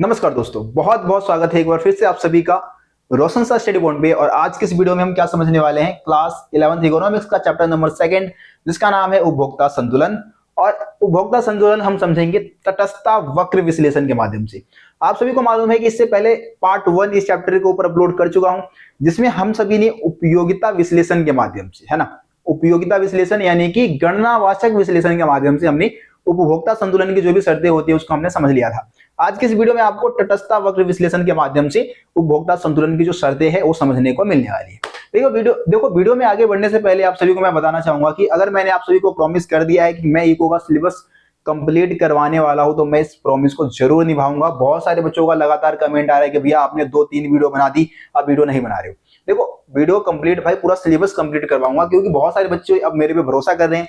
नमस्कार दोस्तों, बहुत बहुत स्वागत है एक बार फिर से आप सभी का रोशन सा स्टडी पॉइंट पे। और आज की इस वीडियो में हम क्या समझने वाले हैं, क्लास 11th इकोनॉमिक्स का चैप्टर नंबर 2 जिसका नाम है उपभोक्ता संतुलन। और उपभोक्ता संतुलन हम समझेंगे तटस्थता वक्र विश्लेषण के माध्यम से। आप सभी को मालूम है कि इससे पहले पार्ट 1 इस चैप्टर के ऊपर अपलोड कर चुका हूं, जिसमें हम सभी ने उपयोगिता विश्लेषण के माध्यम से, है ना, उपयोगिता विश्लेषण यानी कि गणनावाचक विश्लेषण के माध्यम से हमने उपभोक्ता संतुलन की जो भी शर्तें होती है उसको हमने समझ लिया था। आज के इस वीडियो में आपको तटस्थता वक्र विश्लेषण के माध्यम से उपभोक्ता संतुलन की जो शर्तें हैं वो समझने को मिलने वाली है। वीडियो में आगे बढ़ने से पहले आप सभी को मैं बताना चाहूंगा कि अगर मैंने आप सभी को प्रॉमिस कर दिया है कि मैं इको का सिलेबस कंप्लीट करवाने वाला हूं, तो मैं इस प्रॉमिस को जरूर निभाऊंगा। बहुत सारे बच्चों का लगातार कमेंट आ रहा है कि भैया आपने 2-3 वीडियो बना दी, अब वीडियो नहीं बना रहे हो। देखो, वीडियो कंप्लीट भाई पूरा सिलेबस कंप्लीट करवाऊंगा, क्योंकि बहुत सारे बच्चे अब मेरे पे भरोसा कर रहे हैं।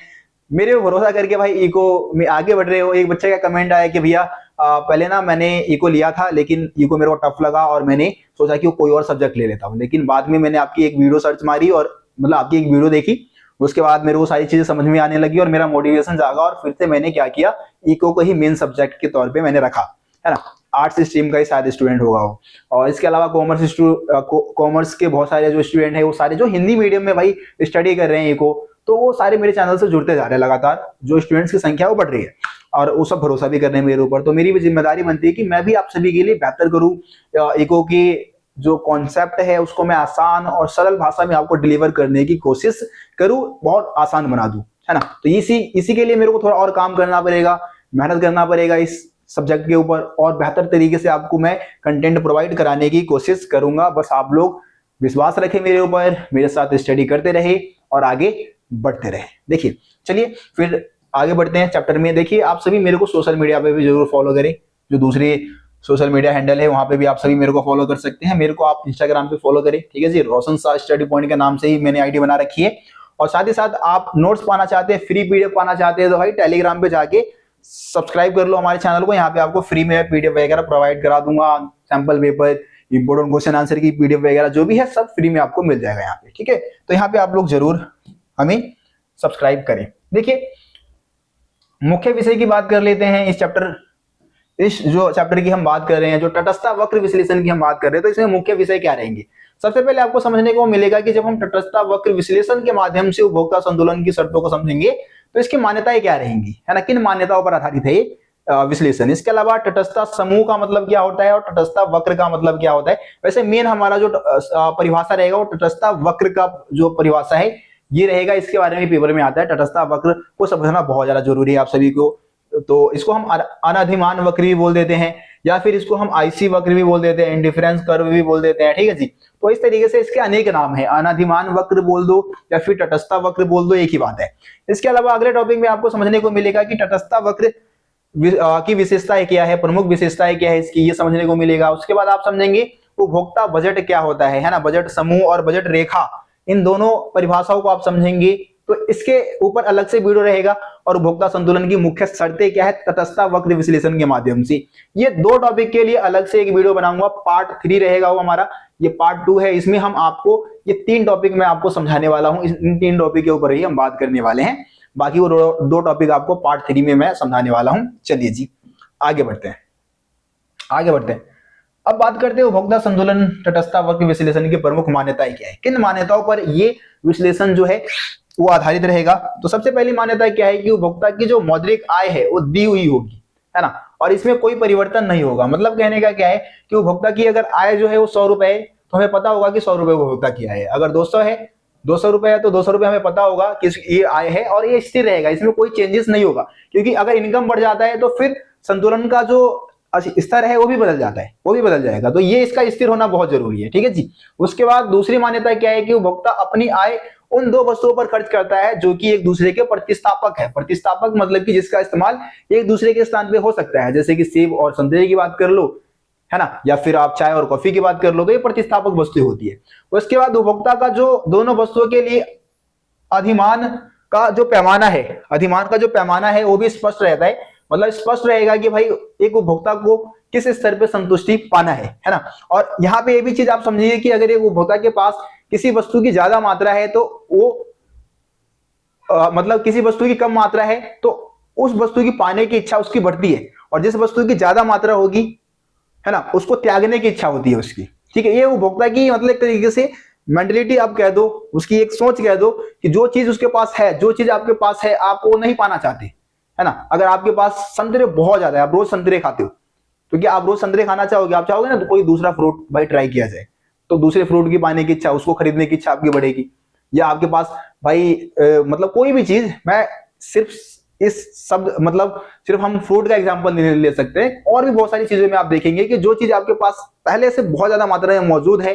मेरे पे भरोसा करके भाई इको में आगे बढ़ रहे हो। एक बच्चे का कमेंट आया कि भैया पहले ना मैंने इको लिया था, लेकिन इको मेरे को टफ लगा और मैंने सोचा कि कोई और सब्जेक्ट ले लेता हूँ। लेकिन बाद में मैंने आपकी एक वीडियो सर्च मारी और मतलब आपकी एक वीडियो देखी, उसके बाद मेरे को सारी चीजें समझ में आने लगी और मेरा मोटिवेशन जागा। और फिर से मैंने क्या किया, इको को ही मेन सब्जेक्ट के तौर पे मैंने रखा, है ना। आर्ट्स स्ट्रीम का ही शायद स्टूडेंट होगा वो, और इसके अलावा कॉमर्स के बहुत सारे जो स्टूडेंट है वो सारे जो हिंदी मीडियम में भाई स्टडी कर रहे हैं इको, तो वो सारे मेरे चैनल से जुड़ते जा रहे हैं। लगातार जो स्टूडेंट्स की संख्या वो बढ़ रही है और वो सब भरोसा भी कर रहे हैं मेरे ऊपर। तो मेरी भी जिम्मेदारी बनती है कि मैं भी आप सभी के लिए बेहतर करूं, इको की जो कॉन्सेप्ट है उसको मैं आसान और सरल भाषा में आपको डिलीवर करने की कोशिश करूं, बहुत आसान बना दूं, है ना। तो इसी के लिए मेरे को थोड़ा और काम करना पड़ेगा, मेहनत करना पड़ेगा इस सब्जेक्ट के ऊपर, और बेहतर तरीके से आपको मैं कंटेंट प्रोवाइड कराने की कोशिश करूंगा। बस आप लोग विश्वास रखें मेरे ऊपर, मेरे साथ स्टडी करते रहे और आगे बढ़ते रहे। देखिए, चलिए फिर आगे बढ़ते हैं चैप्टर में। देखिए, आप सभी मेरे को सोशल मीडिया पे भी जरूर फॉलो करें। जो दूसरी सोशल मीडिया हैंडल है वहां पे भी आप सभी मेरे को फॉलो कर सकते हैं। मेरे को आप इंस्टाग्राम पे फॉलो करें, ठीक है जी, रोशन सा स्टडी पॉइंट के नाम से ही मैंने आईडी बना रखी है। और साथ ही साथ आप नोट्स पाना चाहते हैं, फ्री पीडीएफ पाना चाहते हैं, तो भाई टेलीग्राम पे जाके सब्सक्राइब कर लो हमारे चैनल को। यहाँ पे आपको फ्री में पीडीएफ वगैरह प्रोवाइड करा दूंगा, sample paper, important question answer की पीडीएफ वगैरह जो भी है सब फ्री में आपको मिल जाएगा यहाँ पे, ठीक है। तो यहाँ पे आप लोग जरूर हमें सब्सक्राइब करें। देखिए, मुख्य विषय की बात कर लेते हैं। इस जो चैप्टर की हम बात कर रहे हैं, जो तटस्थता वक्र विश्लेषण की हम बात कर रहे हैं, तो इसमें मुख्य विषय क्या रहेंगे। सबसे पहले आपको समझने को मिलेगा कि जब हम तटस्थता वक्र विश्लेषण के माध्यम से उपभोक्ता संतुलन की शर्तों को समझेंगे तो इसकी मान्यताएं क्या रहेंगी, है ना, किन मान्यताओं पर आधारित है ये विश्लेषण। इसके अलावा तटस्थता समूह का मतलब क्या होता है और तटस्थता वक्र का मतलब क्या होता है। वैसे मेन हमारा जो परिभाषा रहेगा वो तटस्थता वक्र का जो परिभाषा है ये रहेगा। इसके बारे में पेपर में आता है। तटस्थता वक्र को समझना बहुत ज्यादा जरूरी है आप सभी को। तो इसको हम अनाधिमान वक्र भी बोल देते हैं, या फिर इसको हम आईसी वक्र भी बोल देते हैं, इंडिफरेंस कर्व भी बोल देते हैं, ठीक है जी। तो इस तरीके से इसके अनेक नाम है, अनाधिमान वक्र बोल दो या फिर तटस्थता वक्र बोल दो, एक ही बात है। इसके अलावा अगले टॉपिक में आपको समझने को मिलेगा कि तटस्थता वक्र की विशेषताएं क्या है, प्रमुख विशेषताएं क्या है इसकी, ये समझने को मिलेगा। उसके बाद आप समझेंगे उपभोक्ता बजट क्या होता है ना, बजट समूह और बजट रेखा, इन दोनों परिभाषाओं को आप समझेंगे। तो इसके ऊपर अलग से वीडियो रहेगा। और उपभोक्ता संतुलन की मुख्य शर्तें क्या है तटस्थता वक्र विश्लेषण के माध्यम से, ये दो टॉपिक के लिए अलग से एक वीडियो बनाऊंगा। पार्ट 3 रहेगा वो हमारा, ये पार्ट 2 है। इसमें हम आपको ये 3 टॉपिक मैं आपको समझाने वाला हूं। इन 3 टॉपिक के ऊपर ही हम बात करने वाले हैं। बाकी वो दो टॉपिक आपको पार्ट 3 में मैं समझाने वाला हूं। चलिए जी, आगे बढ़ते हैं। अब बात करते हैं उपभोक्ता संतुलन तटस्थता वक्र विश्लेषण की प्रमुख मान्यताएं क्या है, किन मान्यताओं पर ये विश्लेषण जो है वो आधारित रहेगा। तो सबसे पहली मान्यता क्या है कि उपभोक्ता की जो मौद्रिक आय है वो दी हुई होगी, है ना, और इसमें कोई परिवर्तन नहीं होगा। मतलब कहने का क्या है कि उपभोक्ता की अगर आय जो है वो 100 रुपए है तो हमें पता होगा कि 100 रुपए उपभोक्ता की आय है। अगर 200 है, 200 रुपए है तो 200 रुपए हमें पता होगा कि ये आय है और ये स्थिर रहेगा, इसमें कोई चेंजेस नहीं होगा। क्योंकि अगर इनकम बढ़ जाता है तो फिर संतुलन का जो स्तर है वो भी बदल जाता है, वो भी बदल जाएगा। तो ये इसका स्थिर होना बहुत जरूरी है, ठीक है जी। उसके बाद दूसरी मान्यता क्या है कि उपभोक्ता अपनी आय उन दो वस्तुओं पर खर्च करता है जो कि एक दूसरे के प्रतिस्थापक है। प्रतिस्थापक मतलब कि जिसका इस्तेमाल एक दूसरे के स्थान पे हो सकता है, जैसे कि सेब और संतरे की बात कर लो, है ना, या फिर आप चाय और कॉफी की बात कर लो, तो ये प्रतिस्थापक वस्तु होती है। उसके बाद उपभोक्ता का जो दोनों वस्तुओं के लिए अधिमान का जो पैमाना है वो भी स्पष्ट रहता है। मतलब स्पष्ट रहेगा कि भाई एक उपभोक्ता को किस स्तर पे संतुष्टि पाना है ना। और यहाँ पे ये भी चीज आप समझिए कि अगर एक उपभोक्ता के पास किसी वस्तु की ज्यादा मात्रा है तो वो मतलब किसी वस्तु की कम मात्रा है तो उस वस्तु की पाने की इच्छा उसकी बढ़ती है, और जिस वस्तु की ज्यादा मात्रा होगी है ना, उसको त्यागने की इच्छा होती है उसकी। ठीक है, ये उपभोक्ता की मतलब एक तरीके से मेंटलिटी आप कह दो, उसकी एक सोच कह दो कि जो चीज उसके पास है, जो चीज आपके पास है, आप वो नहीं पाना चाहते, है ना। अगर आपके पास संतरे बहुत ज्यादा है, आप रोज संतरे खाते हो, तो क्या आप रोज संतरे खाना चाहोगे? आप चाहोगे ना तो कोई दूसरा फ्रूट भाई ट्राई किया जाए, तो दूसरे फ्रूट की पाने की इच्छा, उसको खरीदने की इच्छा आपकी बढ़ेगी। या आपके पास भाई मतलब कोई भी चीज, मैं सिर्फ इस शब्द मतलब सिर्फ हम फ्रूट का एग्जांपल नहीं ले सकते, और भी बहुत सारी चीजों में आप देखेंगे कि जो चीज आपके पास पहले से बहुत ज्यादा मात्रा में मौजूद है,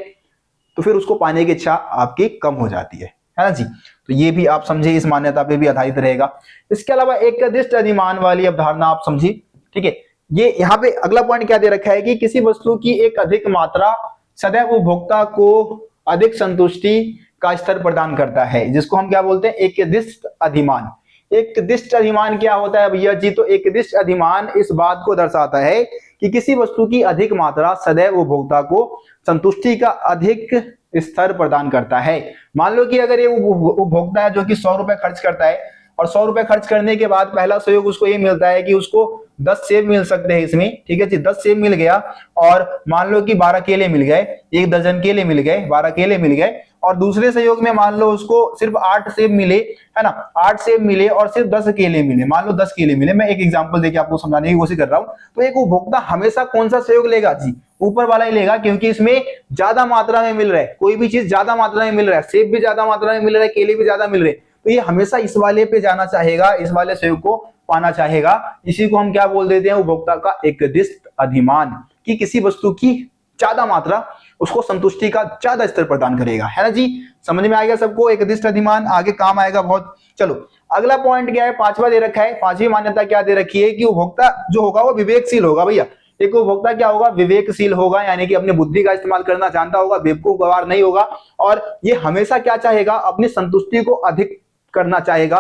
तो फिर उसको पाने की इच्छा आपकी कम हो जाती है ना जी। तो ये भी आप समझे, इस मान्यता पे भी आधारित रहेगा। इसके अलावा एकदृष्ट अधिमान वाली अवधारणा आप समझी। ठीक है, ये यहाँ पे अगला पॉइंट क्या दे रखा है कि किसी वस्तु की एक अधिक मात्रा सदैव उपभोक्ता को अधिक संतुष्टि का स्तर प्रदान करता है, जिसको हम क्या बोलते हैं? एकदृष्ट अधिमान। एकदृष्ट अधिमान क्या होता है भैया जी? तो एकदृष्ट अधिमान इस बात को दर्शाता है कि किसी वस्तु की अधिक मात्रा सदैव उपभोक्ता को संतुष्टि का अधिक स्तर प्रदान करता है। मान लो कि अगर ये उपभोक्ता है जो कि 100 रुपए खर्च करता है, और 100 रुपए खर्च करने के बाद पहला सहयोग उसको ये मिलता है कि उसको 10 सेब मिल सकते हैं इसमें। ठीक है जी, 10 सेब मिल गया, और मान लो कि 12 केले मिल गए, 1 दर्जन केले मिल गए, 12 केले मिल गए। और दूसरे सहयोग में मान लो उसको सिर्फ 8 सेब मिले, है ना, 8 सेब मिले और सिर्फ 10 केले मिले, मान लो 10 केले मिले। मैं एक एग्जांपल देके आपको समझाने की कोशिश कर रहा हूं। तो एक उपभोक्ता हमेशा कौन सा सहयोग लेगा जी? ऊपर वाला ही लेगा, क्योंकि इसमें ज्यादा मात्रा में मिल रहा है, कोई भी चीज ज्यादा मात्रा में मिल रहा है, सेब भी ज्यादा मात्रा में मिल रहा है, केले भी ज्यादा मिल रहे हैं, तो ये हमेशा इस वाले पे जाना चाहेगा, इस वाले सहयोग को पाना चाहेगा। इसी को हम क्या बोल देते हैं? उपभोक्ता का एकदृष्ट अधिमान, कि किसी वस्तु की ज्यादा मात्रा उसको संतुष्टि का ज्यादा स्तर प्रदान करेगा, है ना जी। समझ में आ गया सबको? एकदृष्ट अधिमान आगे काम आएगा बहुत। चलो अगला पॉइंट क्या है? पांचवा दे रखा है, पांचवी मान्यता क्या दे रखी है कि उपभोक्ता जो होगा वो विवेकशील होगा। भैया एक उपभोक्ता क्या होगा? विवेकशील होगा, यानी कि अपनी बुद्धि का इस्तेमाल करना जानता होगा, बेवकूफ गवार नहीं होगा। और ये हमेशा क्या चाहेगा? अपनी संतुष्टि को अधिक करना चाहेगा।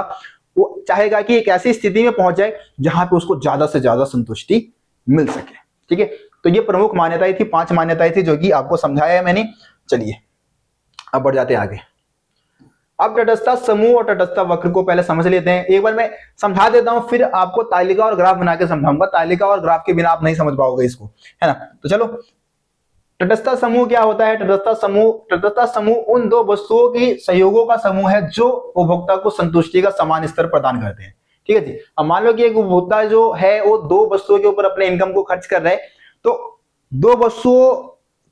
वो चाहेगा कि एक ऐसी स्थिति में पहुंच जाए जहां पे उसको ज्यादा से ज्यादा संतुष्टि मिल सके। ठीक है, तो ये प्रमुख मान्यताएं थी, 5 मान्यताएं थी जो कि आपको समझाया है मैंने। चलिए अब बढ़ जाते हैं आगे। अब तटस्थता समूह और तटस्थता वक्र को पहले समझ लेते हैं। एक बार मैं समझा देता हूं, फिर आपको तालिका और ग्राफ बना के समझाऊंगा। तालिका और ग्राफ के बिना आप नहीं समझ पाओगे इसको, है ना। तो चलो, तटस्थता समूह क्या होता है? तटस्थता समूह उन दो वस्तुओं की संयोगों का समूह है जो उपभोक्ता को संतुष्टि का समान स्तर प्रदान करते हैं। ठीक है जी। अब मान लो कि एक उपभोक्ता जो है वो 2 वस्तुओं के ऊपर अपने इनकम को खर्च कर रहे हैं, तो 2 वस्तुओं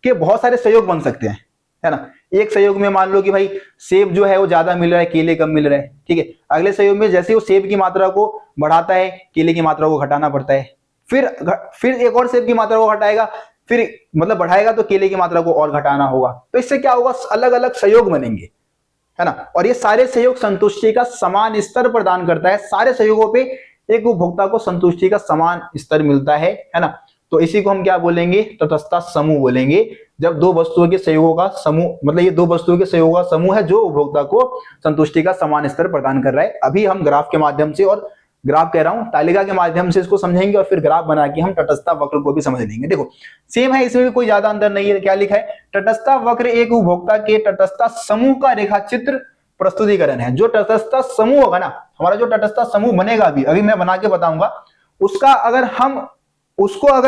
के बहुत सारे सहयोग बन सकते हैं, है ना। एक सहयोग में मान लो कि भाई सेब जो है वो ज्यादा मिल रहा है, केले कम मिल रहे हैं। ठीक है, अगले सहयोग में जैसे वो सेब की मात्रा को बढ़ाता है, केले की मात्रा को घटाना पड़ता है। फिर एक और सेब की मात्रा को घटाएगा, फिर मतलब बढ़ाएगा तो केले की मात्रा को और घटाना होगा। तो इससे क्या होगा? अलग अलग सहयोग बनेंगे, है ना। और ये सारे सहयोग संतुष्टि का समान स्तर प्रदान करता है। सारे सहयोगों पे एक उपभोक्ता को संतुष्टि का समान स्तर मिलता है ना। तो इसी को हम क्या बोलेंगे? तटस्थता समूह बोलेंगे। जब 2 वस्तुओं के सहयोगों का समूह, मतलब ये 2 वस्तुओं के सहयोगों का समूह है जो उपभोक्ता को संतुष्टि का समान स्तर प्रदान कर रहा है। अभी हम ग्राफ के माध्यम से, और ग्राफ कह रहा हूं, तालिका के माध्यम से इसको समझेंगे, और फिर ग्राफ बना के हम तटस्थता वक्र को भी समझ लेंगे। देखो सेम है, इसमें भी कोई ज्यादा अंतर नहीं है। क्या लिखा है? तटस्थता वक्र एक उपभोक्ता के तटस्थता समूह का रेखा चित्र प्रस्तुतिकरण है। जो तटस्थता समूह होगा ना, हमारा जो तटस्थता समूह बनेगा, अभी मैं बना के बताऊंगा, उसका अगर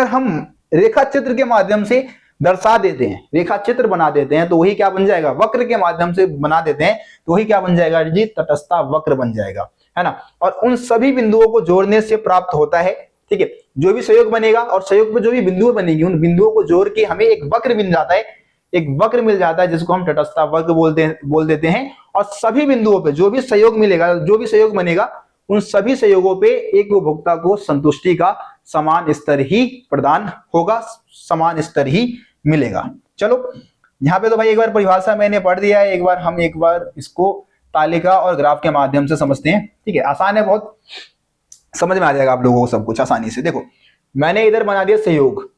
हम रेखा चित्र के माध्यम से दर्शा देते हैं, रेखा चित्र बना देते हैं, तो वही क्या बन जाएगा? वक्र के माध्यम से बना देते हैं तो वही क्या बन जाएगा जी? तटस्थता वक्र बन जाएगा, है ना। और उन सभी बिंदुओं को जोड़ने से प्राप्त होता है। ठीक है, जो भी सहयोग बनेगा और सहयोग में जो भी बिंदुएं बनेगी, उन बिंदुओं को जोड़ के हमें एक वक्र मिल जाता है, जिसको हम तटस्थता वक्र बोल देते हैं। और सभी बिंदुओं पे जो भी सहयोग मिलेगा, जो भी सहयोग बनेगा, उन सभी सहयोगों पे एक उपभोक्ता को संतुष्टि का समान स्तर ही प्रदान होगा, समान स्तर ही मिलेगा। चलो यहाँ पे तो भाई एक बार परिभाषा मैंने पढ़ दिया है, एक बार इसको तालिका और ग्राफ के माध्यम से समझते हैं। ठीक है, आसान है बहुत, समझ में आ जाएगा आप लोगों को सब कुछ आसानी से। देखो मैंने इधर बना दिया सहयोग,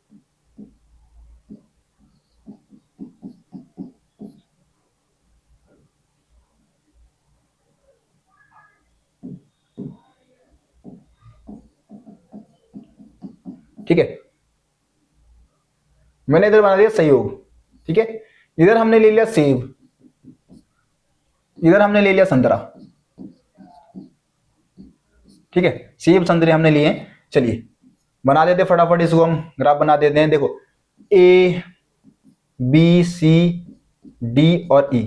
ठीक है, मैंने इधर बना दिया सहयोग। ठीक है, इधर हमने ले लिया सेब, इधर हमने ले लिया संतरा। ठीक है, सेब संतरे हमने लिए। चलिए बना देते फटाफट इसको, हम ग्राफ बना देते हैं। देखो ए बी सी डी और ई,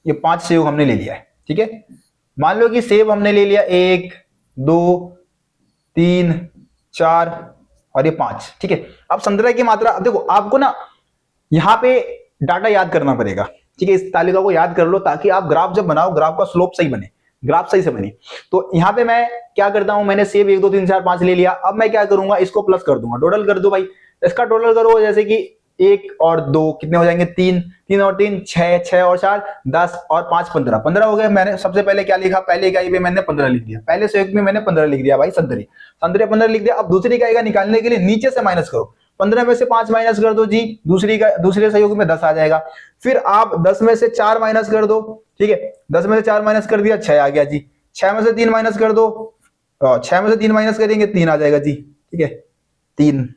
ये 5 सहयोग हमने ले लिया है। ठीक है, मान लो कि सेब हमने ले लिया 1 2 3 4 और ये 5। ठीक है, अब संतरा की मात्रा, अब देखो आपको ना यहाँ पे डाटा याद करना पड़ेगा। ठीक है, इस तालिका को याद कर लो ताकि आप ग्राफ जब बनाओ ग्राफ का स्लोप सही बने, ग्राफ सही से बने। तो यहाँ पे मैं क्या करता हूं, मैंने सेब 1 2 3 4 5 ले लिया। अब मैं क्या करूंगा, इसको प्लस कर दूंगा, टोटल कर दो भाई, इसका टोटल करो। जैसे कि 1 और 2 कितने हो जाएंगे, 3 3 और 3 6 6 और 4 10 और 5 15 15 हो गए। मैंने सबसे पहले क्या लिखा, पहले इकाई पे मैंने 15 लिख दिया, पहले सहयोग में मैंने 15 लिख दिया भाई, संतरे संतरे 15 लिख दिया। अब दूसरी इकाई का निकालने के लिए नीचे से माइनस करो, 15 में से 5 माइनस कर दो जी, दूसरे सहयोग में 10 आ जाएगा। फिर आप 10 में से 4 माइनस कर दो। ठीक है, 10 में से 4 माइनस कर दिया, 6 आ गया जी। 6 में से 3 माइनस कर दो, 6 में से 3 माइनस करेंगे 3 आ जाएगा जी। ठीक है, 3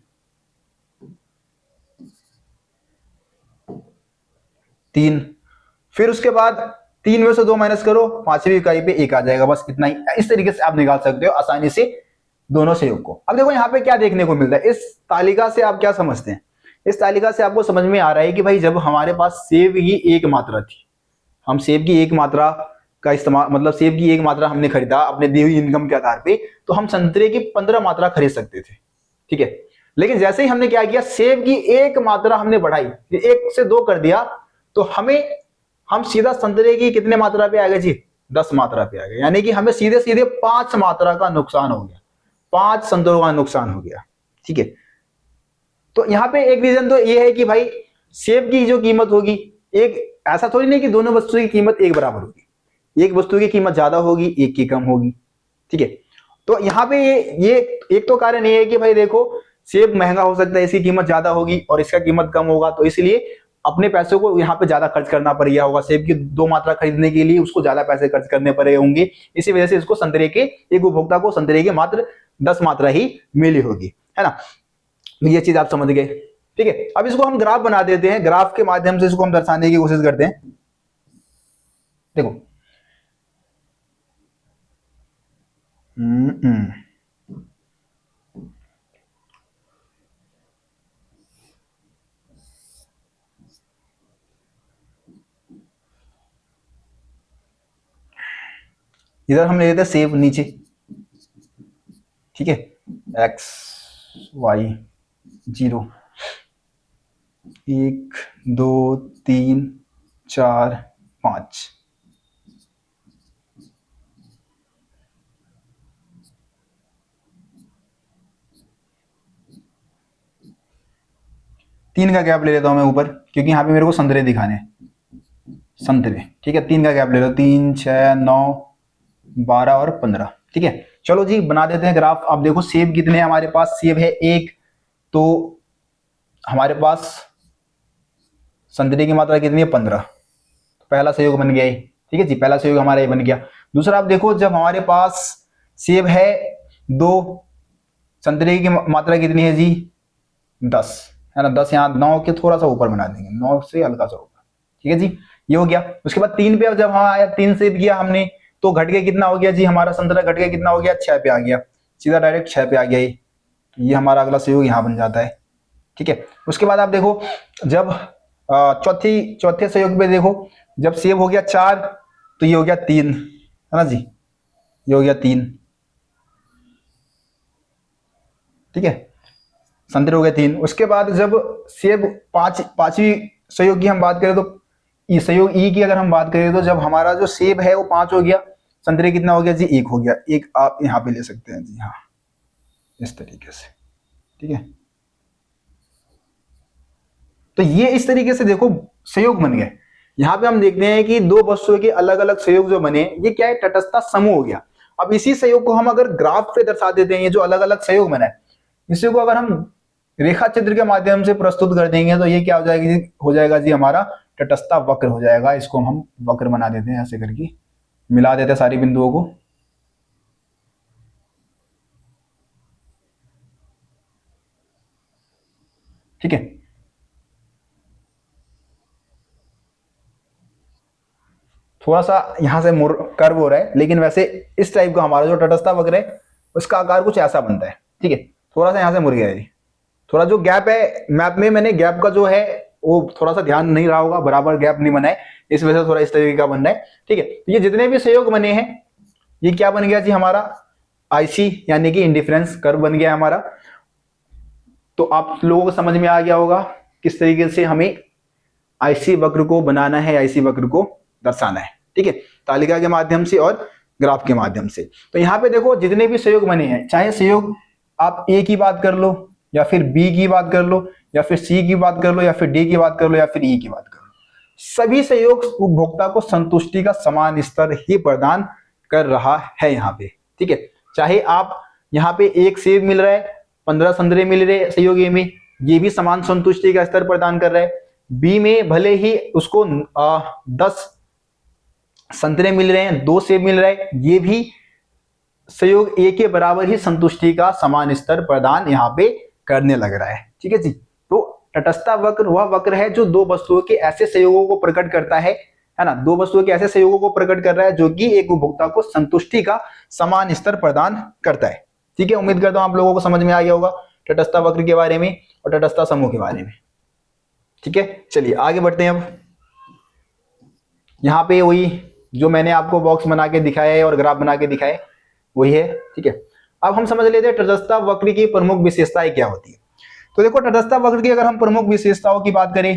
3। फिर उसके बाद 3 में से 2 माइनस करो, पांचवी इकाई पे 1 आ जाएगा, बस इतना ही। इस तरीके से आप निकाल सकते हो आसानी से दोनों सहयोग को। अब देखो यहाँ पे क्या देखने को मिलता है, इस तालिका से आप क्या समझते हैं, इस तालिका से आपको समझ में आ रहा है कि भाई जब हमारे पास सेब की एक मात्रा थी, हम सेब की एक मात्रा का इस्तेमाल, मतलब सेब की एक मात्रा हमने खरीदा अपने दी हुई इनकम के आधार पे, तो हम संतरे की 15 मात्रा खरीद सकते थे। ठीक है, लेकिन जैसे ही हमने क्या किया, सेब की एक मात्रा हमने बढ़ाई, 1 से 2 कर दिया, तो हम सीधा संतरे की कितने मात्रा पे आ गए जी, 10 मात्रा पे आ गए। यानी कि हमें सीधे सीधे 5 मात्रा का नुकसान हो गया, 5 संतरों का नुकसान हो गया। ठीक है, तो यहाँ पे एक रीजन तो ये है कि भाई सेब की जो कीमत होगी, एक ऐसा थोड़ी नहीं कि दोनों वस्तुओं की कीमत एक बराबर होगी, एक वस्तु की कीमत ज्यादा होगी, एक की कम होगी। ठीक है, तो यहाँ पे ये एक तो कारण ये है कि भाई देखो सेब महंगा हो सकता है, इसकी कीमत ज्यादा होगी और इसका कीमत कम होगा, तो इसलिए अपने पैसों को यहाँ पे ज्यादा खर्च करना पड़ गया होगा। सेब की 2 मात्रा खरीदने के लिए उसको ज्यादा पैसे खर्च करने पड़े होंगे, इसी वजह से इसको संतरे के, एक उपभोक्ता को संतरे के मात्र 10 मात्रा ही मिली होगी, है ना। ये चीज आप समझ गए। ठीक है, अब इसको हम ग्राफ बना देते हैं, ग्राफ के माध्यम से इसको हम दर्शाने की कोशिश करते हैं। देखो इधर हम ले लेते हैं सेब नीचे। ठीक है, x y 0 1 2 3 4 5। तीन का गैप ले लेता हूं मैं ऊपर, क्योंकि यहाँ पे मेरे को संतरे दिखाने हैं, संतरे। ठीक है, 3 का गैप ले लो, 3 6 9 12 और 15। ठीक है, चलो जी बना देते हैं ग्राफ। आप देखो सेब कितने हैं हमारे पास, सेब है 1, तो हमारे पास संतरे की मात्रा कितनी है, 15। तो पहला सहयोग बन गया है। ठीक है जी, पहला सहयोग हमारा ये बन गया। दूसरा आप देखो, जब हमारे पास सेब है 2, संतरे की मात्रा कितनी है जी, 10, है ना। 10 यहाँ 9 के थोड़ा सा ऊपर बना देंगे, 9 से हल्का सा ऊपर। ठीक है जी, ये हो गया। उसके बाद 3 पे, अब जब हाँ आया 3 से किया हमने, तो घट के कितना हो गया जी, हमारा संतरा घट के कितना हो गया, 6 पे आ गया, सीधा डायरेक्ट 6 पे आ गया। ये हमारा अगला सहयोग यहाँ बन जाता है। ठीक है, उसके बाद आप देखो, जब चौथे सहयोग पे देखो, जब सेब हो गया 4, तो ये हो गया 3, है ना जी, ये हो गया 3। ठीक है, संतरे हो गए 3। उसके बाद जब सेब पांचवी सहयोग की हम बात करें, तो ई सहयोग ई की अगर हम बात करें, तो जब हमारा जो सेब है वो 5 हो गया, संतरे कितना हो गया जी, 1 हो गया। 1 आप यहाँ पे ले सकते हैं जी, हाँ इस तरीके से। ठीक है, तो ये इस तरीके से देखो सहयोग बन गए। यहाँ पे हम देखते हैं कि दो वस्तुओं के अलग अलग सहयोग जो बने, ये क्या है, तटस्थता समूह हो गया। अब इसी सहयोग को हम अगर ग्राफ पे दर्शा देते हैं, ये जो अलग अलग सहयोग बना है, इसी को अगर हम रेखा चित्र के माध्यम से प्रस्तुत कर देंगे, तो ये क्या हो जाएगा जी, हमारा तटस्थता वक्र हो जाएगा। इसको हम वक्र बना देते हैं, ऐसे करके मिला देते हैं सारी बिंदुओं को। ठीक है, थोड़ा सा यहां से कर्व हो रहा है, लेकिन वैसे इस टाइप का हमारा जो तटस्थता वक्र है, उसका आकार कुछ ऐसा बनता है। ठीक है, थोड़ा सा यहां से मुड़ गया है। थोड़ा जो गैप है मैप में, मैंने गैप का जो है वो थोड़ा सा ध्यान नहीं रहा होगा, बराबर गैप नहीं बना है, इस वजह से थोड़ा इस तरीके का बन रहा है। ठीक है, तो ये जितने भी संयोग बने हैं ये क्या बन गया जी हमारा आईसी यानी कि इंडिफरेंस कर्व बन गया हमारा। तो आप लोगों को समझ में आ गया होगा किस तरीके से हमें आईसी वक्र को बनाना है, आईसी वक्र को दर्शाना है। ठीक है, तालिका के माध्यम से और ग्राफ के माध्यम से। तो यहाँ पे देखो जितने भी संयोग बने हैं, चाहे संयोग आप ए की बात कर लो या फिर बी की बात कर लो या फिर सी की बात कर लो या फिर डी की बात कर लो या फिर ई की बात कर लो, सभी संयोग उपभोक्ता को संतुष्टि का समान स्तर ही प्रदान कर रहा है यहाँ पे। ठीक है, चाहे आप यहाँ पे एक सेब मिल रहा है, 15 संतरे मिल रहे हैं सहयोग ए में, ये भी समान संतुष्टि का स्तर प्रदान कर रहा है। बी में भले ही उसको 10 संतरे मिल रहे हैं, 2 सेब मिल रहे हैं, ये भी सहयोग ए के बराबर ही संतुष्टि का समान स्तर प्रदान यहाँ पे करने लग रहा है। ठीक है जी, तो तटस्थ वक्र वह वक्र है जो दो वस्तुओं के ऐसे संयोगों को प्रकट करता है ना, दो वस्तुओं के ऐसे संयोगों को प्रकट कर रहा है जो कि एक उपभोक्ता को संतुष्टि का समान स्तर प्रदान करता है। ठीक है, उम्मीद करता हूं आप लोगों को समझ में आ गया होगा तटस्थ वक्र के बारे में और तटस्थ समूह के बारे में। ठीक है, चलिए आगे बढ़ते हैं। अब यहाँ पे वही जो मैंने आपको बॉक्स बना के दिखाया है और ग्राफ बना के दिखाया वही है। ठीक है, अब हम समझ लेते हैं तटस्थ वक्र की प्रमुख विशेषताएं क्या होती है। तो देखो तटस्थ वक्र की अगर हम प्रमुख विशेषताओं की बात करें,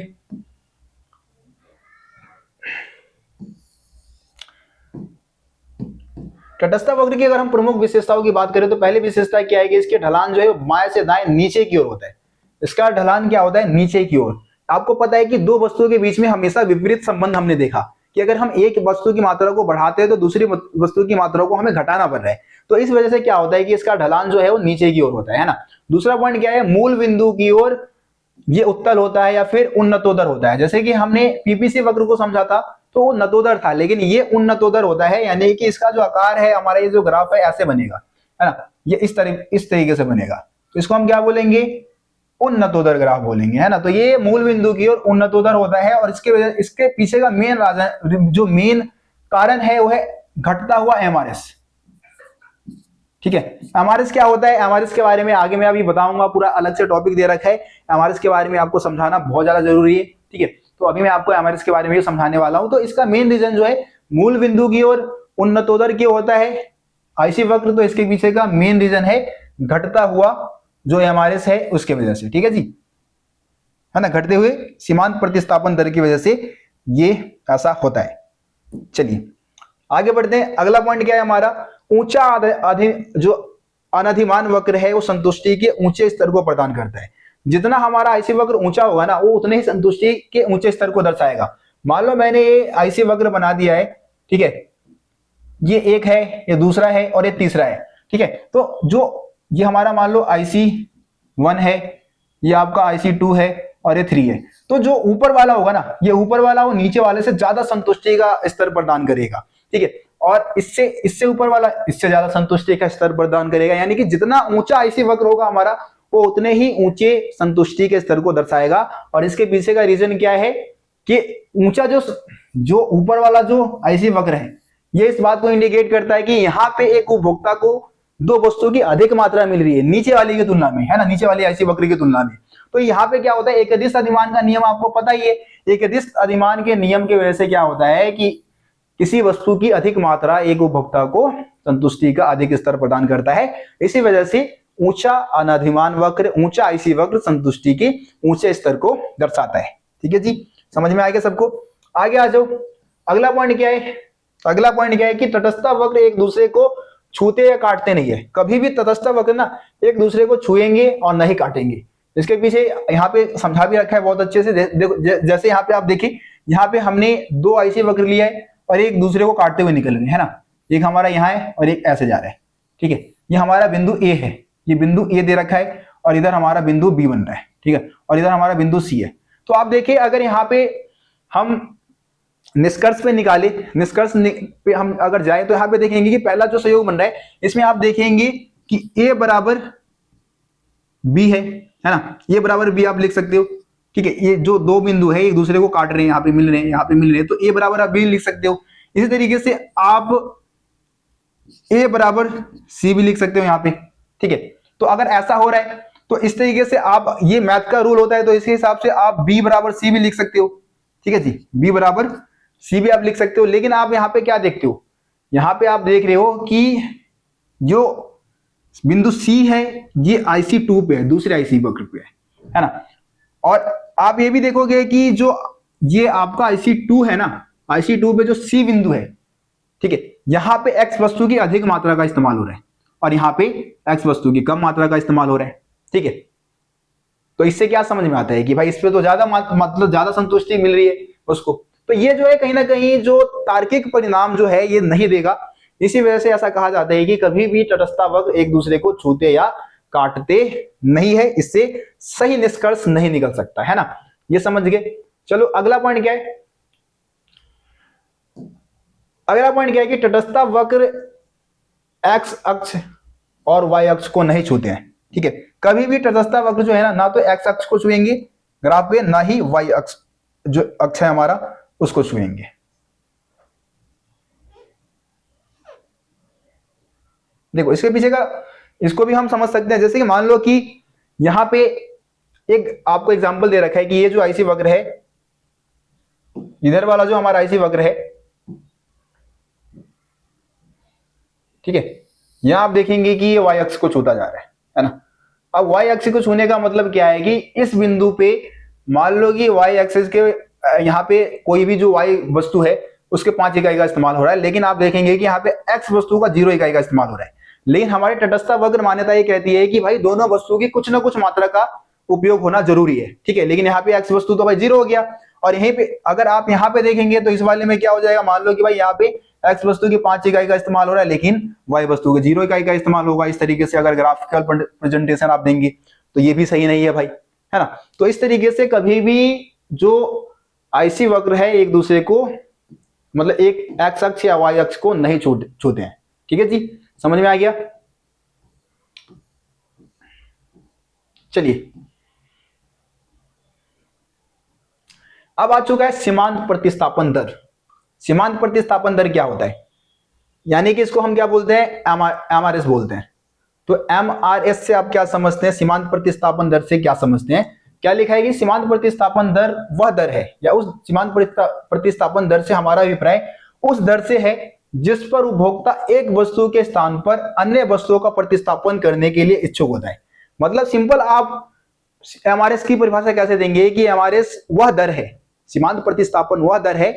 तटस्थ वक्र की अगर हम प्रमुख विशेषताओं की बात करें तो पहली विशेषता क्या है कि इसके ढलान जो है बाएं से दाएं नीचे की ओर होता है। इसका ढलान क्या होता है, नीचे की ओर। आपको पता है कि दो वस्तुओं के बीच में हमेशा विपरीत संबंध हमने देखा कि अगर हम एक वस्तु की मात्रा को बढ़ाते हैं तो दूसरी वस्तु की मात्रा को हमें घटाना पड़ रहा है। तो इस वजह से क्या होता है कि इसका ढलान जो है वो नीचे की ओर होता है ना। दूसरा पॉइंट क्या है, मूल बिंदु की ओर ये उत्तल होता है या फिर उन्नतोदर होता है। जैसे कि हमने पीपीसी वक्र को समझा था तो वो नतोदर था, लेकिन ये उन्नतोदर होता है, यानी कि इसका जो आकार है हमारा ये जो ग्राफ है ऐसे बनेगा, है ना, ये इस तरीके से बनेगा। तो इसको हम क्या बोलेंगे, उन्नतोदर ग्राफ बोलेंगे, है ना। तो ये मूल बिंदु की ओर उन्नतोदर होता है और इसके पीछे का जो मेन कारण है वो है घटता हुआ एमआरएस। ठीक है, एमआरएस क्या होता है, एमआरएस के बारे में आगे मैं अभी बताऊंगा, पूरा अलग से टॉपिक दे रखा है। एमआरएस के बारे में आपको समझाना बहुत ज्यादा जरूरी है। ठीक है, तो अभी मैं आपको एमआरएस के बारे में समझाने वाला हूं। तो इसका मेन रीजन जो है मूल बिंदु की ओर उन्नतोदर की होता है आईसी वक्र, तो इसके पीछे का मेन रीजन है घटता हुआ जो एमआरएस है उसके वजह से। ठीक है जी, है ना, घटते हुए सीमांत प्रतिस्थापन दर की वजह से ये ऐसा होता है। चलिए आगे बढ़ते हैं। अगला पॉइंट क्या है हमारा, ऊंचा जो अनधिमान वक्र है वो संतुष्टि के ऊंचे स्तर को प्रदान करता है। जितना हमारा आईसी वक्र ऊंचा होगा ना वो उतने ही संतुष्टि के ऊंचे स्तर को दर्शाएगा। मान लो मैंने ये आईसी वक्र बना दिया है, ठीक है, ये एक है, ये दूसरा है और ये तीसरा है। ठीक है, तो जो ये हमारा मान लो IC1 है, ये आपका IC2 है और ये 3 है। तो जो ऊपर वाला होगा ना, ये ऊपर वाला वो नीचे वाले से ज्यादा संतुष्टि का स्तर प्रदान करेगा। ठीक है, और इससे ऊपर वाला इससे ज्यादा संतुष्टि का स्तर प्रदान करेगा। यानी कि जितना ऊंचा आईसी वक्र होगा हमारा वो उतने ही ऊंचे संतुष्टि के स्तर को दर्शाएगा। और इसके पीछे का रीजन क्या है कि ऊंचा जो ऊपर वाला जो आईसी वक्र है ये इस बात को इंडिकेट करता है कि यहाँ पे एक उपभोक्ता को दो वस्तुओं की अधिक मात्रा मिल रही है नीचे वाली की तुलना में, है ना, नीचे वाली आईसी वक्र की तुलना में। तो यहाँ पे क्या होता है, एकदृष्ट अधिमान का नियम आपको पता ही है। एकदृष्ट अधिमान के नियम की वजह से क्या होता है कि किसी वस्तु की अधिक मात्रा एक उपभोक्ता को संतुष्टि का अधिक स्तर प्रदान करता है। इसी वजह से ऊंचा अनधिमान वक्र, ऊंचा आईसी वक्र संतुष्टि के ऊंचे स्तर को दर्शाता है। ठीक है जी, समझ में आ गया सबको। आगे आ जाओ, अगला पॉइंट क्या है, अगला पॉइंट क्या है कि तटस्थ वक्र एक दूसरे को छूते या काटते नहीं है। कभी भी तटस्थ वक्र ना एक दूसरे को छुएंगे और नहीं काटेंगे। इसके पीछे यहाँ पे समझा भी रखा है बहुत अच्छे से। जैसे यहाँ पे आप देखिए, यहाँ पे हमने दो आईसी वक्र लिया है और एक दूसरे को काटते हुए निकल रहे हैं, है ना। एक हमारा यहाँ है और एक ऐसे जा रहा है। ठीक है, ये हमारा बिंदु ए है, ये बिंदु ए दे रखा है और इधर हमारा बिंदु बी बन रहा है। ठीक है, और इधर हमारा बिंदु सी है। तो आप देखिए अगर यहाँ पे हम निष्कर्ष पे निकाले, निष्कर्ष पे हम अगर जाए तो यहाँ पे देखेंगे कि पहला जो संयोग बन रहा है इसमें आप देखेंगे कि ए बराबर बी है ना, ए बराबर बी आप लिख सकते हो। ठीक है, ये जो दो बिंदु है एक दूसरे को काट रहे हैं, यहाँ पे मिल रहे हैं, यहाँ पे मिल रहे हैं, तो ए बराबर आप बी लिख सकते हो। इसी तरीके से आप ए बराबर सी भी लिख सकते हो यहाँ पे। ठीक है, तो अगर ऐसा हो रहा है तो इस तरीके से आप, ये मैथ का रूल होता है, तो इसके हिसाब से आप b बराबर c भी लिख सकते हो। ठीक है जी, b बराबर c भी आप लिख सकते हो। लेकिन आप यहाँ पे क्या देखते हो, यहाँ पे आप देख रहे हो कि जो बिंदु c है ये IC2 पे है, दूसरे IC वक्र पे है ना। और आप ये भी देखोगे कि जो ये आपका IC2 है ना, IC2 पे जो c बिंदु है, ठीक है, यहाँ पे x वस्तु की अधिक मात्रा का इस्तेमाल हो रहा है और यहाँ पे x वस्तु की कम मात्रा का इस्तेमाल हो रहा है। ठीक है, तो इससे क्या समझ में आता है कि भाई इस पे तो ज्यादा मतलब ज्यादा संतुष्टि मिल रही है उसको। तो ये जो है कहीं ना कहीं जो तार्किक परिणाम जो है ये नहीं देगा। इसी वजह से ऐसा कहा जाता है कि कभी भी तटस्थ वक्र एक दूसरे को छूते या काटते नहीं है, इससे सही निष्कर्ष नहीं निकल सकता है ना। ये समझ गए। चलो अगला पॉइंट क्या है, अगला पॉइंट क्या है कि तटस्थ वक्र x अक्ष और y अक्ष को नहीं छूते हैं। ठीक है, कभी भी तटस्थ वक्र जो है ना तो x अक्ष को छुएंगे ग्राफ पे, ना ही y अक्ष जो अक्ष है हमारा उसको छुएंगे। देखो इसके पीछे का, इसको भी हम समझ सकते हैं। जैसे कि मान लो कि यहां पे एक आपको एग्जांपल दे रखा है कि ये जो IC वक्र है, इधर वाला जो हमारा IC वक्र है, ठीक है, यहां आप देखेंगे कि ये y अक्ष को छूता जा रहा है ना। अब y अक्ष को छूने का मतलब क्या है कि इस बिंदु पे मान लो कि y एक्सिस के यहाँ पे कोई भी जो y वस्तु है उसके 5 इकाई का इस्तेमाल हो रहा है, लेकिन आप देखेंगे कि यहाँ पे x वस्तु का 0 इकाई का इस्तेमाल हो रहा है। लेकिन हमारे तटस्थ वक्र मान्यता ये कहती है कि भाई दोनों वस्तुओं की कुछ ना कुछ मात्रा का उपयोग होना जरूरी है। ठीक है, लेकिन यहाँ पे x वस्तु तो भाई 0 हो गया, और यहीं पे अगर आप यहाँ पे देखेंगे तो इस वाले में क्या हो जाएगा, मान लो कि भाई यहाँ पे x वस्तु की 5 इकाई का इस्तेमाल हो रहा है लेकिन y वस्तु के 0 इकाई का इस्तेमाल होगा। इस तरीके से अगर ग्राफिकल प्रेजेंटेशन आप देंगे तो ये भी सही नहीं है भाई, है ना। तो इस तरीके से कभी भी जो IC वक्र है एक दूसरे को, मतलब एक x अक्ष या y अक्ष को नहीं छूते हैं। ठीक है जी, समझ में आ गया। चलिए अब आ चुका है सीमांत प्रतिस्थापन दर। सीमांत प्रतिस्थापन दर क्या होता है, यानी कि इसको हम क्या बोलते हैं, MRS बोलते हैं। तो MRS से आप क्या समझते हैं, सीमांत प्रतिस्थापन दर से क्या समझते हैं। क्या लिखा है कि सीमांत प्रतिस्थापन दर वह दर है, या उस सीमांत प्रतिस्थापन दर से हमारा अभिप्राय उस दर से है जिस पर उपभोक्ता एक वस्तु के स्थान पर अन्य वस्तुओं का प्रतिस्थापन करने के लिए इच्छुक होता है। मतलब सिंपल आप MRS की परिभाषा कैसे देंगे कि MRS वह दर है, सीमांत प्रतिस्थापन वह दर है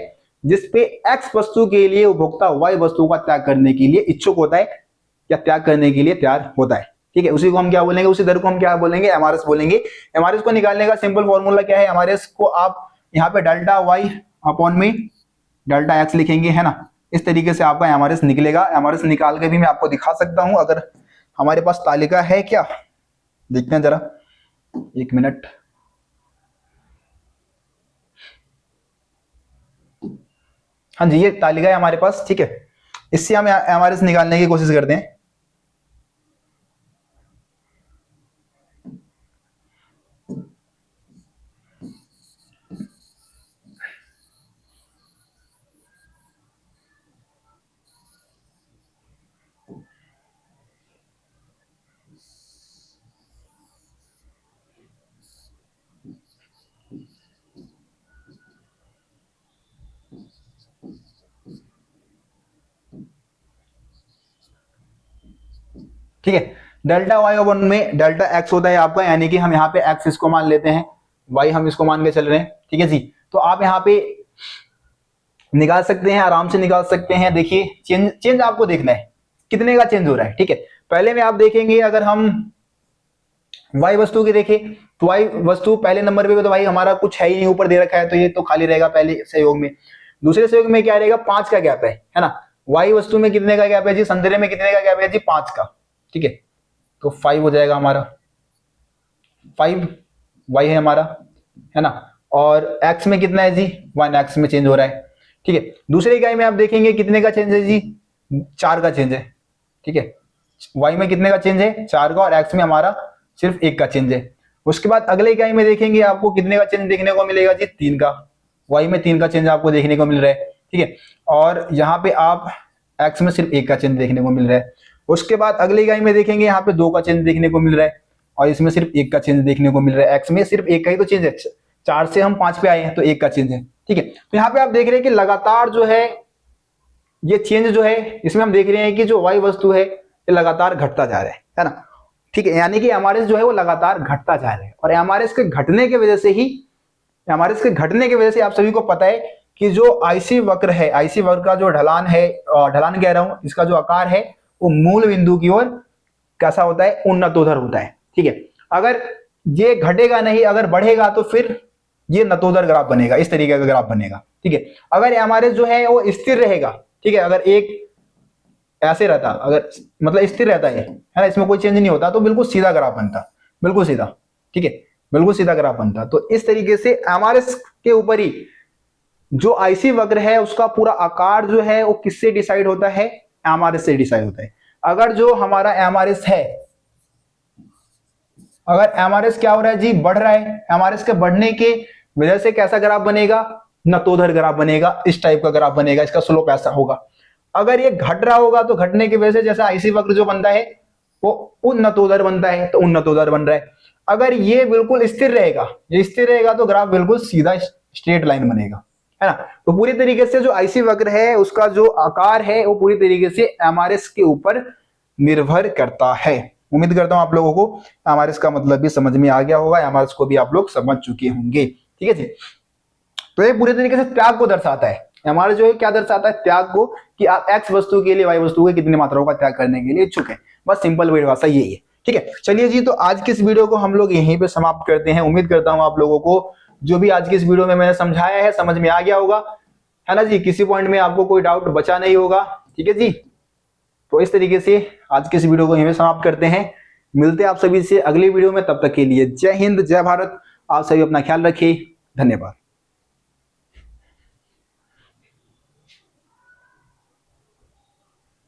जिसपे x वस्तु के लिए उपभोक्ता y वस्तु का त्याग करने के लिए इच्छुक होता है या त्याग करने के लिए तैयार होता है। ठीक है, उसी को हम क्या बोलेंगे, उसी दर को हम क्या बोलेंगे, MRS बोलेंगे। MRS को निकालने का सिंपल फॉर्मूला क्या है, MRS को आप यहाँ पे डेल्टा y अपॉन में डेल्टा x लिखेंगे, है ना। इस तरीके से आपका MRS निकलेगा। MRS निकाल के भी मैं आपको दिखा सकता हूं, अगर हमारे पास तालिका है क्या, देखते हैं जरा, एक मिनट। हाँ जी, ये तालिका है हमारे पास। ठीक है, इससे हम MRS निकालने की कोशिश करते हैं। ठीक है, डेल्टा y अपन में डेल्टा x होता है आपका, यानी कि हम यहाँ पे x इसको मान लेते हैं, y हम इसको मान के चल रहे हैं। ठीक है जी, तो आप यहाँ पे निकाल सकते हैं, आराम से निकाल सकते हैं। देखिए चेंज आपको देखना है कितने का चेंज हो रहा है। ठीक है, पहले में आप देखेंगे अगर हम y वस्तु की देखें तो y वस्तु पहले नंबर पे तो भाई हमारा कुछ है ही नहीं, ऊपर दे रखा है तो ये तो खाली रहेगा पहले सहयोग में। दूसरे सहयोग में क्या रहेगा, 5 का गैप है ना। y वस्तु में कितने का गैप है जी, संतरे में कितने का गैप है जी, 5 का। ठीक है, तो 5 हो जाएगा हमारा, 5 y है हमारा, है ना। और x में कितना है जी, 1 x में चेंज हो रहा है। ठीक है, दूसरे इकाई में आप देखेंगे कितने का चेंज है जी, 4 का चेंज है। ठीक है, y में कितने का चेंज है, 4 का, और x में हमारा सिर्फ 1 का चेंज है। उसके बाद अगले इकाई में देखेंगे आपको कितने का चेंज देखने को मिलेगा जी, 3 का, y में 3 का चेंज आपको देखने को मिल रहा है। ठीक है, और यहाँ पे आप x में सिर्फ 1 का चेंज देखने को मिल रहा है। उसके बाद अगली इकाई में देखेंगे यहाँ पे 2 का चेंज देखने को मिल रहा है, और इसमें सिर्फ 1 का चेंज देखने को मिल रहा है। एक्स में सिर्फ 1 का ही तो चेंज है, 4 से हम 5 पे आए हैं तो 1 का चेंज है। ठीक है, तो यहाँ पे आप देख रहे हैं कि लगातार जो है ये चेंज जो है, इसमें हम देख रहे हैं कि जो वाई वस्तु है ये लगातार घटता जा रहा है ना। ठीक है, यानी कि एमआरएस जो है वो लगातार घटता जा रहा है, और एमआरएस के घटने की वजह से ही, एमआरएस के घटने की वजह से आप सभी को पता है कि जो आईसी वक्र है, आईसी वक्र का जो ढलान है, ढलान कह रहा हूं, इसका जो आकार है वो मूल बिंदु की ओर कैसा होता है, उन्नतोदर होता है। ठीक है, अगर ये घटेगा नहीं, अगर बढ़ेगा तो फिर ये नतोदर ग्राफ बनेगा, इस तरीके का ग्राफ बनेगा। ठीक है, अगर एमआरएस जो है वो स्थिर रहेगा, ठीक है, अगर एक ऐसे रहता, अगर मतलब स्थिर रहता है ना, इसमें कोई चेंज नहीं होता, तो बिल्कुल सीधा ग्राफ बनता, बिल्कुल सीधा। ठीक है, बिल्कुल सीधा ग्राफ बनता। तो इस तरीके से एमआरएस के ऊपर ही जो आईसी वक्र है उसका पूरा आकार जो है वो किससे डिसाइड होता है, एमआरएस से डिसाइड होता है। अगर जो हमारा एमआरएस है, अगर एमआरएस क्या हो रहा है जी, बढ़ रहा है, एमआरएस के बढ़ने के वजह से कैसा ग्राफ बनेगा, नतोदर ग्राफ बनेगा, इस टाइप का ग्राफ बनेगा, इसका स्लोप ऐसा होगा। अगर ये घट रहा होगा तो घटने की वजह से जैसा आईसी वक्र जो बनता है वो उन्नतोदर बनता है, तो उन्नतोदर बन रहा है। अगर ये बिल्कुल स्थिर रहेगा, ये स्थिर रहेगा तो ग्राफ बिल्कुल सीधा स्ट्रेट लाइन बनेगा, है ना। तो पूरी तरीके से जो आईसी वक्र है उसका जो आकार है वो पूरी तरीके से एमआरएस के ऊपर निर्भर करता है। उम्मीद करता हूं आप लोगों को एमआरएस का मतलब भी समझ में आ गया होगा, एमआरएस को भी आप लोग समझ चुके होंगे। ठीक है जी, तो ये पूरी तरीके से त्याग को दर्शाता है। एमआरएस जो है क्या दर्शाता है, त्याग को, कि आप एक्स वस्तु के लिए वाई वस्तु के कितनी मात्राओं का त्याग करने के लिए इच्छुक है। बस सिंपल परिभाषा यही है। ठीक है, चलिए जी, तो आज की इस वीडियो को हम लोग यहीं पे समाप्त करते हैं। उम्मीद करता हूं आप लोगों को जो भी आज की इस वीडियो में मैंने समझाया है समझ में आ गया होगा, है ना जी, किसी पॉइंट में आपको कोई डाउट बचा नहीं होगा। ठीक है जी, तो इस तरीके से आज की इस वीडियो को यहीं पे समाप्त करते हैं। मिलते हैं आप सभी से अगली वीडियो में, तब तक के लिए जय हिंद, जय भारत। आप सभी अपना ख्याल रखिए, धन्यवाद।